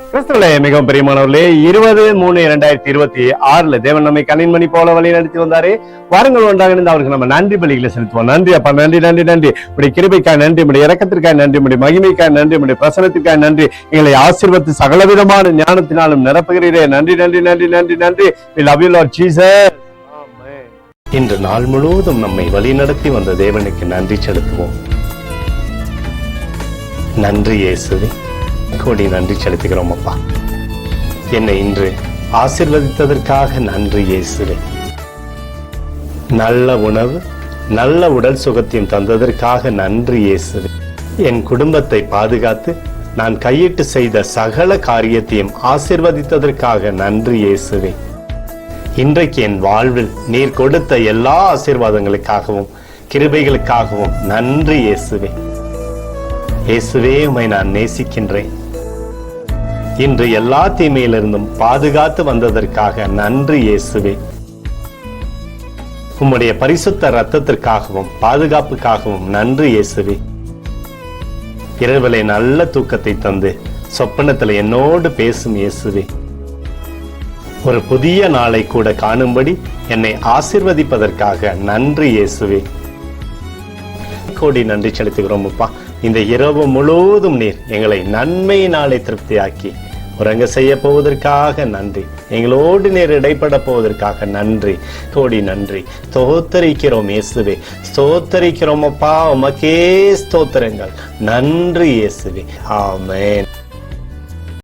கிறிஸ்துவிலே மிகவும் பிரியமானவர்களே, 20/3/2026 தேவன் நம்மை கண்ணின்மணி போல வழி நடத்தி வந்தாரே. வாருங்கள் ஒன்றாக இருந்து அவருக்கு நம்ம நன்றி பலிகளை செலுத்துவோம். நன்றி அப்பா, நன்றி நன்றி நன்றி. உடைய கிருபைக்காய் நன்றி, உடைய இரக்கத்திற்காய் நன்றி, உடைய மகிமைக்காய் நன்றி, உடைய பிரசனத்திற்காய் நன்றி. எங்களை ஆசீர்வதித்து சகலவிதமான ஞானத்தினாலும் நிரப்புகிறீரே. நன்றி நன்றி நன்றி நன்றி நன்றி. We love you Lord Jesus. ஆமென். இன்று நாள் முழுவதும் நம்மை வழி நடத்தி வந்த தேவனுக்கு நன்றி செலுத்துவோம். நன்றி இயேசுவே, கோடி நன்றி செலுத்துகிறோம் அப்பா. என்னை இன்று ஆசீர்வதித்ததற்காக நன்றி இயேசுவே. நல்ல உணவு, நல்ல உடல் சுகத்தையும் தந்ததற்காக நன்றி இயேசுவே. என் குடும்பத்தை பாதுகாத்து நான் கையிட்டு செய்த சகல காரியத்தையும் ஆசீர்வதித்ததற்காக நன்றி இயேசுவே. இன்றைக்கு என் வாழ்வில் நீர் கொடுத்த எல்லா ஆசீர்வாதங்களுக்காகவும் கிருபைகளுக்காகவும் நன்றி இயேசுவே. இயேசுவே, உம்மை நான் நேசிக்கின்றேன். இன்று எல்லா தீமையிலிருந்தும் பாதுகாத்து வந்ததற்காக நன்றி இயேசுவே. உம்முடைய பரிசுத்த இரத்தத்திற்காகவும் பாதுகாப்புக்காகவும் நன்றி இயேசுவே. இரவிலே நல்ல தூக்கத்தை தந்து சொப்பனத்தில் என்னோடு பேசும் இயேசுவே. ஒரு புதிய நாளை கூட காணும்படி என்னை ஆசீர்வதிப்பதற்காக நன்றி இயேசுவே. கோடி நன்றி செலுத்துகிறோம் அப்பா. இந்த இரவு முழுவதும் நீர் எங்களை நன்மையினாலே திருப்தியாக்கி உறங்க செய்ய போவதற்காக நன்றி. எங்களோடு நீர் இடைப்பட போவதற்காக நன்றி, கோடி நன்றி. ஸ்தோத்தரிக்கிறோம் இயேசுவே, ஸ்தோத்தரிக்கிறோம் அப்பா. உமக்கே ஸ்தோத்திரங்கள். நன்றி இயேசுவே. ஆமென்.